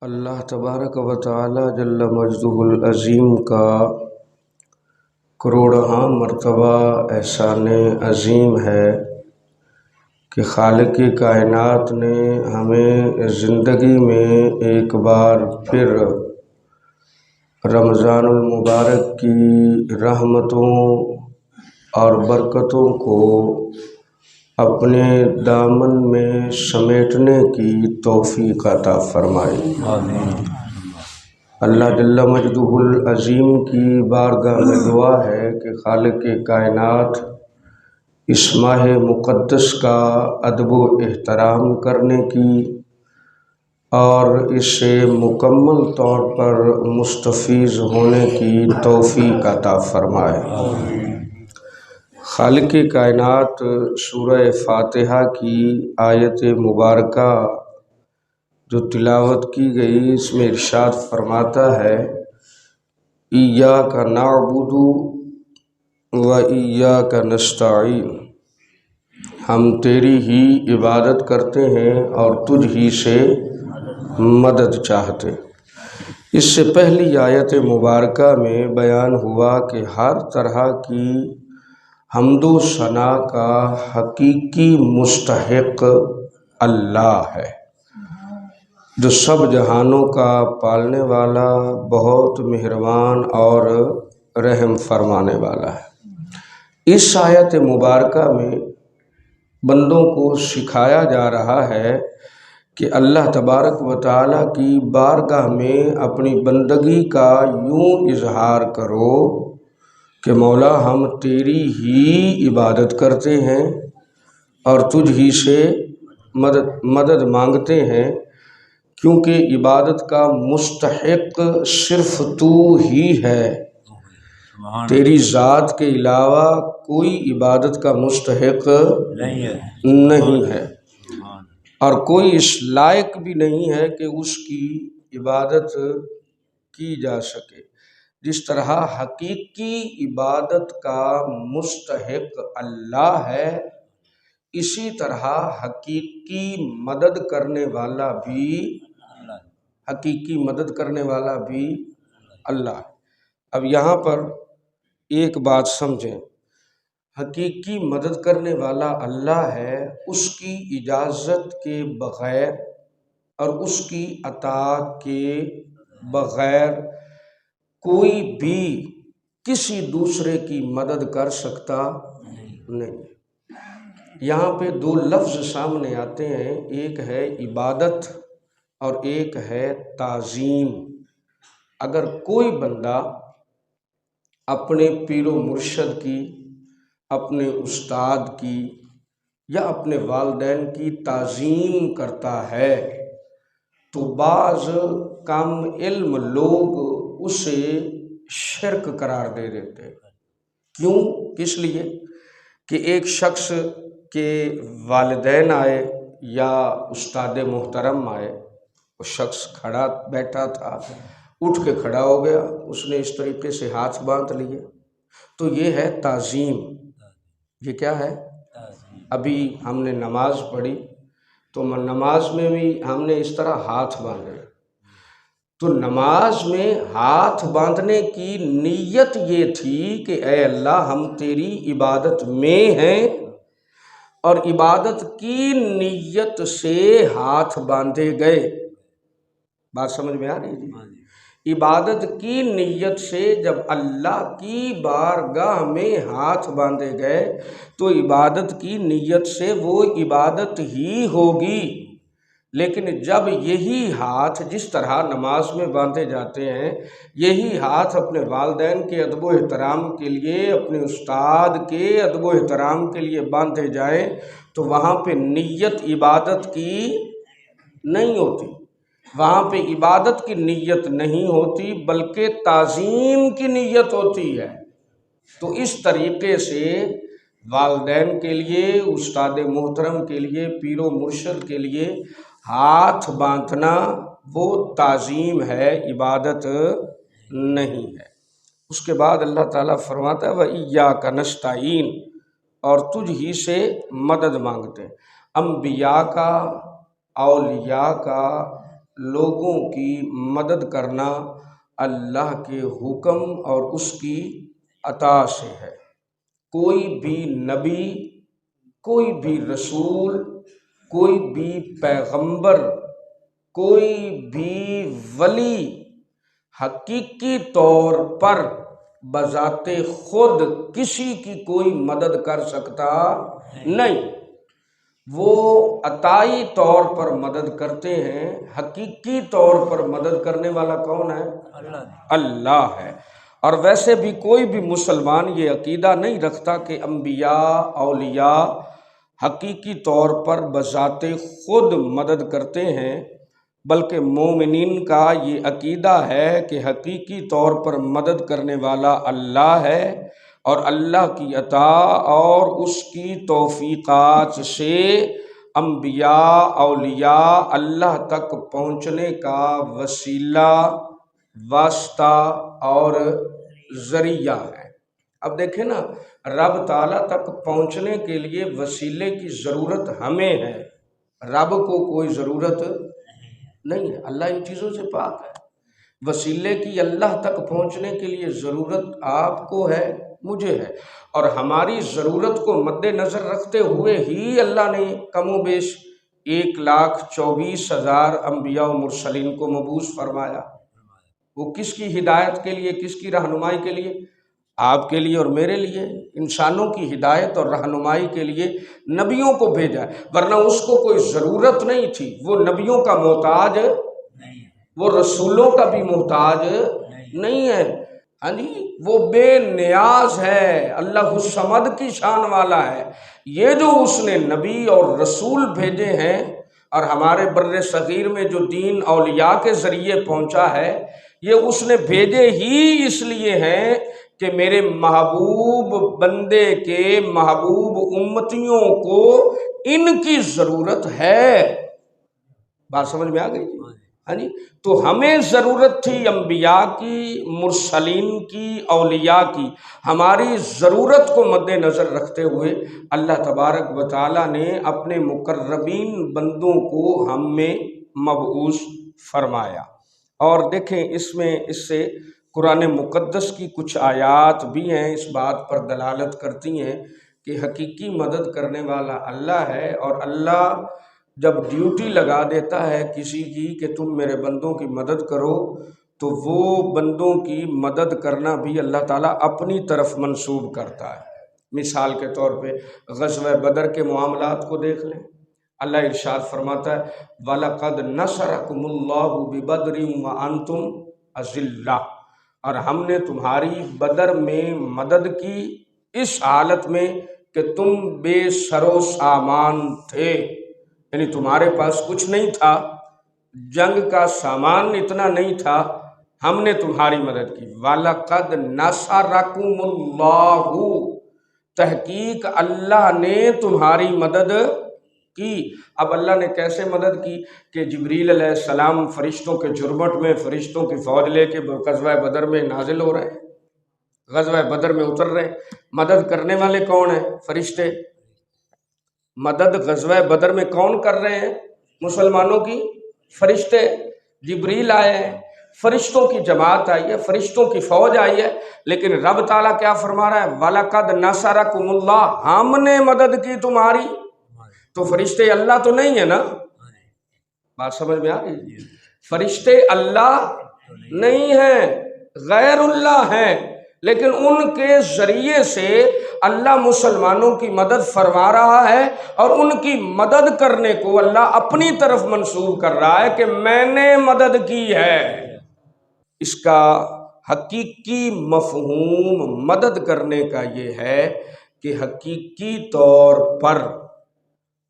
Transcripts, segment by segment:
اللہ تبارک و تعالی جل مجدہ العظیم کا کروڑہا مرتبہ احسان عظیم ہے کہ خالق کائنات نے ہمیں زندگی میں ایک بار پھر رمضان المبارک کی رحمتوں اور برکتوں کو اپنے دامن میں سمیٹنے کی توفیق عطا فرمائی۔ اللہ جل مجدہ العظیم کی بارگاہ میں دعا ہے کہ خالق کائنات اس ماہ مقدس کا ادب و احترام کرنے کی اور اس سے مکمل طور پر مستفیض ہونے کی توفیق عطا فرمائے۔ خالق کائنات سورہ فاتحہ کی آیت مبارکہ جو تلاوت کی گئی اس میں ارشاد فرماتا ہے ایاک نعبد و ایاک نستعین، ہم تیری ہی عبادت کرتے ہیں اور تجھ ہی سے مدد چاہتے۔ اس سے پہلی آیت مبارکہ میں بیان ہوا کہ ہر طرح کی حمد و ثنا کا حقیقی مستحق اللہ ہے جو سب جہانوں کا پالنے والا، بہت مہربان اور رحم فرمانے والا ہے۔ اس آیت مبارکہ میں بندوں کو سکھایا جا رہا ہے کہ اللہ تبارک و تعالیٰ کی بارگاہ میں اپنی بندگی کا یوں اظہار کرو کہ مولا ہم تیری ہی عبادت کرتے ہیں اور تجھ ہی سے مدد مانگتے ہیں، کیونکہ عبادت کا مستحق صرف تو ہی ہے۔ تیری ذات کے علاوہ کوئی عبادت کا مستحق نہیں ہے اور کوئی اس لائق بھی نہیں ہے کہ اس کی عبادت کی جا سکے۔ جس طرح حقیقی عبادت کا مستحق اللہ ہے، اسی طرح حقیقی مدد کرنے والا بھی اللہ ہے۔ اب یہاں پر ایک بات سمجھیں، حقیقی مدد کرنے والا اللہ ہے، اس کی اجازت کے بغیر اور اس کی عطا کے بغیر کوئی بھی کسی دوسرے کی مدد کر سکتا نہیں۔ یہاں پہ دو لفظ سامنے آتے ہیں، ایک ہے عبادت اور ایک ہے تعظیم۔ اگر کوئی بندہ اپنے پیر و مرشد کی، اپنے استاد کی یا اپنے والدین کی تعظیم کرتا ہے تو بعض کم علم لوگ اسے شرک قرار دے دیتے ہیں۔ کیوں؟ کس لیے کہ ایک شخص کے والدین آئے یا استاد محترم آئے، وہ شخص کھڑا بیٹھا تھا، اٹھ کے کھڑا ہو گیا، اس نے اس طریقے سے ہاتھ باندھ لیے، تو یہ ہے تعظیم۔ یہ کیا ہے؟ ابھی ہم نے نماز پڑھی تو نماز میں بھی ہم نے اس طرح ہاتھ باندھے، تو نماز میں ہاتھ باندھنے کی نیت یہ تھی کہ اے اللہ ہم تیری عبادت میں ہیں، اور عبادت کی نیت سے ہاتھ باندھے گئے۔ بات سمجھ میں آ رہی جی؟ عبادت کی نیت سے جب اللہ کی بارگاہ میں ہاتھ باندھے گئے تو عبادت کی نیت سے وہ عبادت ہی ہوگی۔ لیکن جب یہی ہاتھ جس طرح نماز میں باندھے جاتے ہیں، یہی ہاتھ اپنے والدین کے ادب و احترام کے لیے، اپنے استاد کے ادب و احترام کے لیے باندھے جائیں تو وہاں پہ نیت عبادت کی نہیں ہوتی، وہاں پہ عبادت کی نیت نہیں ہوتی بلکہ تعظیم کی نیت ہوتی ہے۔ تو اس طریقے سے والدین کے لیے، استاد محترم کے لیے، پیر و مرشد کے لیے ہاتھ باندھنا وہ تعظیم ہے، عبادت نہیں ہے۔ اس کے بعد اللہ تعالیٰ فرماتا ہے وَإِيَّاكَ نَسْتَعِينُ، اور تجھ ہی سے مدد مانگتے ہیں۔ انبیاء کا، اولیاء کا لوگوں کی مدد کرنا اللہ کے حکم اور اس کی عطا سے ہے۔ کوئی بھی نبی، کوئی بھی رسول، کوئی بھی پیغمبر، کوئی بھی ولی حقیقی طور پر بذات خود کسی کی کوئی مدد کر سکتا نہیں۔ وہ عطائی طور پر مدد کرتے ہیں، حقیقی طور پر مدد کرنے والا کون ہے؟ اللہ ہے۔ اور ویسے بھی کوئی بھی مسلمان یہ عقیدہ نہیں رکھتا کہ انبیاء، اولیاء حقیقی طور پر بذات خود مدد کرتے ہیں، بلکہ مومنین کا یہ عقیدہ ہے کہ حقیقی طور پر مدد کرنے والا اللہ ہے، اور اللہ کی عطا اور اس کی توفیقات سے انبیاء، اولیاء اللہ تک پہنچنے کا وسیلہ، واسطہ اور ذریعہ ہے۔ اب دیکھیں نا، رب تعالیٰ تک پہنچنے کے لیے وسیلے کی ضرورت ہمیں ہے، رب کو کوئی ضرورت نہیں ہے، اللہ ان چیزوں سے پاک ہے۔ وسیلے کی اللہ تک پہنچنے کے لیے ضرورت آپ کو ہے، مجھے ہے، اور ہماری ضرورت کو مد نظر رکھتے ہوئے ہی اللہ نے کم و بیش 1,24,000 انبیاء و مرسلین کو مبعوث فرمایا۔ وہ کس کی ہدایت کے لیے، کس کی رہنمائی کے لیے؟ آپ کے لیے اور میرے لیے، انسانوں کی ہدایت اور رہنمائی کے لیے نبیوں کو بھیجا ہے، ورنہ اس کو کوئی ضرورت نہیں تھی۔ وہ نبیوں کا محتاج، وہ رسولوں کا بھی محتاج نہیں ہے، ہاں جی، وہ بے نیاز ہے، اللہ الصمد کی شان والا ہے۔ یہ جو اس نے نبی اور رسول بھیجے ہیں، اور ہمارے بر صغیر میں جو دین اولیاء کے ذریعے پہنچا ہے، یہ اس نے بھیجے ہی اس لیے ہیں کہ میرے محبوب بندے کے محبوب امتیوں کو ان کی ضرورت ہے۔ بات سمجھ میں آ گئی؟ ہاں جی، تو ہمیں ضرورت تھی انبیاء کی، مرسلین کی، اولیاء کی۔ ہماری ضرورت کو مد نظر رکھتے ہوئے اللہ تبارک و تعالیٰ نے اپنے مقربین بندوں کو ہم میں مبعوث فرمایا۔ اور دیکھیں اس سے قرآن مقدس کی کچھ آیات بھی ہیں، اس بات پر دلالت کرتی ہیں کہ حقیقی مدد کرنے والا اللہ ہے، اور اللہ جب ڈیوٹی لگا دیتا ہے کسی کی کہ تم میرے بندوں کی مدد کرو، تو وہ بندوں کی مدد کرنا بھی اللہ تعالیٰ اپنی طرف منسوب کرتا ہے۔ مثال کے طور پہ غزوہ بدر کے معاملات کو دیکھ لیں، اللہ ارشاد فرماتا ہے وَلَقَدْ نَصَرَكُمُ اللَّهُ بِبَدْرٍ وَأَنْتُمْ أَذِلَّةٌ، اور ہم نے تمہاری بدر میں مدد کی اس حالت میں کہ تم بے سر و سامان تھے، یعنی تمہارے پاس کچھ نہیں تھا، جنگ کا سامان اتنا نہیں تھا، ہم نے تمہاری مدد کی۔ وَلَقَدْ نَصَرَكُمُ اللَّهُ، تحقیق اللہ نے تمہاری مدد کی۔ اب اللہ نے کیسے مدد کی کہ جبریل علیہ السلام فرشتوں کے جرمٹ میں فرشتوں کی فوج لے کے غزوہ بدر میں نازل ہو رہے ہیں، غزوہ بدر میں اتر رہے ہیں۔ مدد کرنے والے کون ہیں؟ فرشتے۔ مدد غزوہ بدر میں کون کر رہے ہیں مسلمانوں کی؟ فرشتے۔ جبریل آئے ہیں، فرشتوں کی جماعت آئی ہے، فرشتوں کی فوج آئی ہے، لیکن رب تعالیٰ کیا فرما رہا ہے؟ وَلَقَدْ نَصَرَكُمُ اللَّهُ، ہم نے مدد کی تمہاری۔ تو فرشتے اللہ تو نہیں ہے نا؟ بات سمجھ میں آ گئی؟ فرشتے اللہ نہیں ہیں، غیر اللہ ہیں، لیکن ان کے ذریعے سے اللہ مسلمانوں کی مدد فرما رہا ہے، اور ان کی مدد کرنے کو اللہ اپنی طرف منسوب کر رہا ہے کہ میں نے مدد کی ہے۔ اس کا حقیقی مفہوم مدد کرنے کا یہ ہے کہ حقیقی طور پر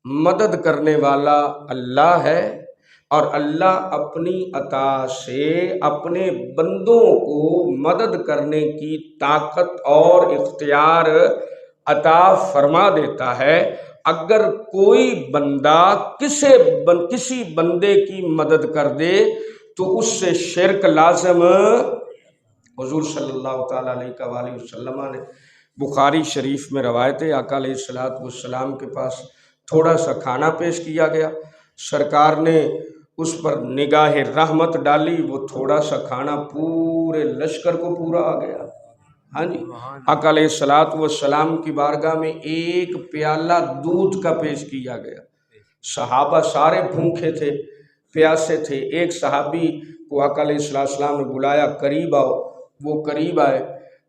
مدد کرنے والا اللہ ہے، اور اللہ اپنی عطا سے اپنے بندوں کو مدد کرنے کی طاقت اور اختیار عطا فرما دیتا ہے۔ اگر کوئی بندہ کسی بندے کی مدد کر دے تو اس سے شرک لازم۔ حضور صلی اللہ تعالیٰ علیہ وآلہ وسلم نے بخاری شریف میں روایت ہے، آقا علیہ السلام کے پاس تھوڑا سا کھانا پیش کیا گیا، سرکار نے اس پر نگاہ رحمت ڈالی، وہ تھوڑا سا کھانا پورے لشکر کو پورا آ گیا۔ ہاں جی، آقا علیہ الصلوۃ والسلام کی بارگاہ میں ایک پیالہ دودھ کا پیش کیا گیا۔ صحابہ سارے بھوکے تھے، پیاسے تھے۔ ایک صحابی کو آقا علیہ السلام نے بلایا، قریب آؤ۔ وہ قریب آئے،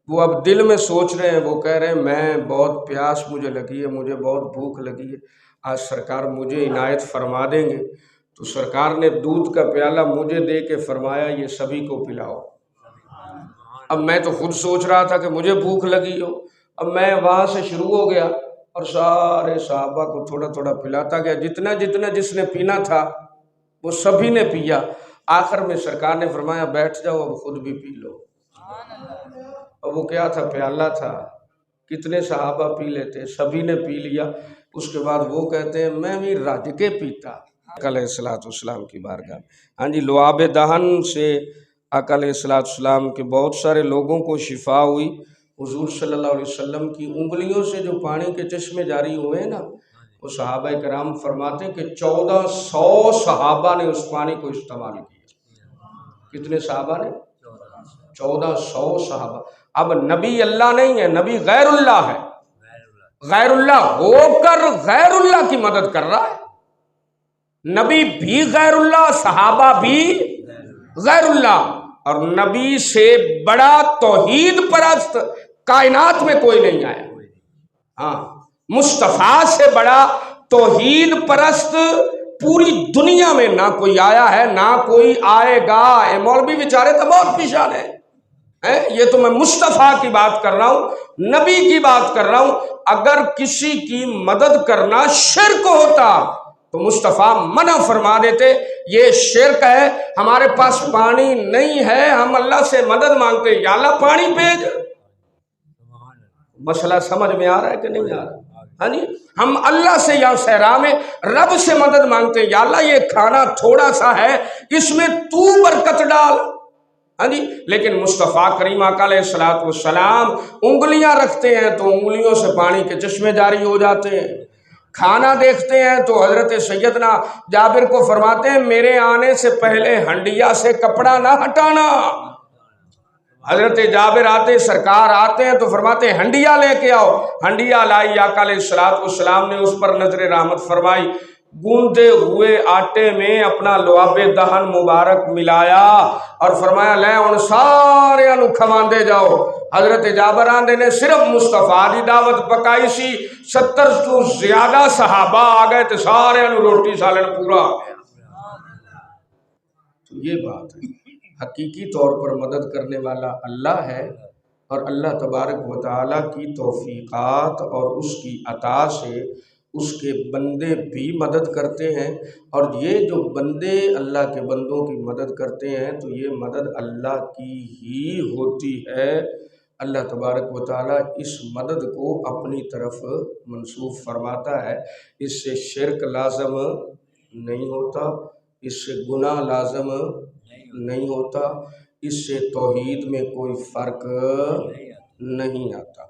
وہ اب دل میں سوچ رہے ہیں، وہ کہہ رہے ہیں میں بہت پیاس مجھے لگی ہے، مجھے بہت بھوک لگی ہے، آج سرکار مجھے عنایت فرما دیں گے؟ تو سرکار نے دودھ کا پیالہ مجھے دے کے فرمایا یہ سبھی کو پلاؤ۔ اب میں تو خود سوچ رہا تھا کہ مجھے بھوک لگی ہو، اب میں وہاں سے شروع ہو گیا اور سارے صحابہ کو تھوڑا تھوڑا پلاتا گیا، جتنا جتنا جس نے پینا تھا وہ سبھی نے پیا۔ آخر میں سرکار نے فرمایا بیٹھ جاؤ، اب خود بھی پی لو۔ اور وہ کیا تھا؟ پیالہ تھا، کتنے صحابہ پی لیتے، سبھی نے پی لیا۔ اس کے بعد وہ کہتے ہیں میں بھی رج کے پیتا۔ آقا علیہ السلام کی بارگاہ میں ہاں جی لعاب دہن سے آقا علیہ السلام کے بہت سارے لوگوں کو شفا ہوئی۔ حضور صلی اللہ علیہ وسلم کی انگلیوں سے جو پانی کے چشمے جاری ہوئے نا، وہ صحابہ کرام فرماتے ہیں کہ 1400 صحابہ نے اس پانی کو استعمال کیا۔ کتنے صحابہ نے؟ 1400 صحابہ۔ اب نبی اللہ نہیں ہے، نبی غیر اللہ ہے، غیر اللہ ہو کر غیر اللہ کی مدد کر رہا ہے۔ نبی بھی غیر اللہ، صحابہ بھی غیر اللہ، اور نبی سے بڑا توحید پرست کائنات میں کوئی نہیں آیا۔ ہاں، مصطفیٰ سے بڑا توحید پرست پوری دنیا میں نہ کوئی آیا ہے، نہ کوئی آئے گا۔ اے مولوی بیچارے تو بہت پیشان ہیں، یہ تو میں مصطفیٰ کی بات کر رہا ہوں، نبی کی بات کر رہا ہوں۔ اگر کسی کی مدد کرنا شرک ہوتا تو مصطفیٰ منع فرما دیتے، یہ شرک ہے، ہمارے پاس پانی نہیں ہے، ہم اللہ سے مدد مانگتے، یا اللہ پانی بھیج۔ مسئلہ سمجھ میں آ رہا ہے کہ نہیں آ رہا؟ ہاں جی، ہم اللہ سے یا صحرا میں رب سے مدد مانگتے، یا اللہ یہ کھانا تھوڑا سا ہے، اس میں تو برکت ڈال۔ ہاں جی، لیکن مصطفیٰ کریم آقا علیہ السلام انگلیاں رکھتے ہیں تو انگلیوں سے پانی کے چشمے جاری ہو جاتے ہیں۔ کھانا دیکھتے ہیں تو حضرت سیدنا جابر کو فرماتے ہیں میرے آنے سے پہلے ہنڈیا سے کپڑا نہ ہٹانا۔ حضرت جابر آتے، سرکار آتے ہیں تو فرماتے ہیں ہنڈیا لے کے آؤ۔ ہنڈیا لائی، آقا علیہ السلام نے اس پر نظر رحمت فرمائی، گوندے ہوئے آٹے میں اپنا لعاب دہن مبارک ملایا اور فرمایا لے ان سارے انو کھواندے جاؤ۔ حضرت جابر آندے نے صرف مصطفیٰ دی دعوت پکائی سی، 70 تو زیادہ صحابہ آ گئے تو سارے انو روٹی سالن پورا آ گیا۔ تو یہ بات ہے، حقیقی طور پر مدد کرنے والا اللہ ہے، اور اللہ تبارک و تعالیٰ کی توفیقات اور اس کی عطا سے اس کے بندے بھی مدد کرتے ہیں، اور یہ جو بندے اللہ کے بندوں کی مدد کرتے ہیں تو یہ مدد اللہ کی ہی ہوتی ہے۔ اللہ تبارک و تعالیٰ اس مدد کو اپنی طرف منسوب فرماتا ہے، اس سے شرک لازم نہیں ہوتا، اس سے گناہ لازم نہیں ہوتا، اس سے توحید میں کوئی فرق نہیں آتا۔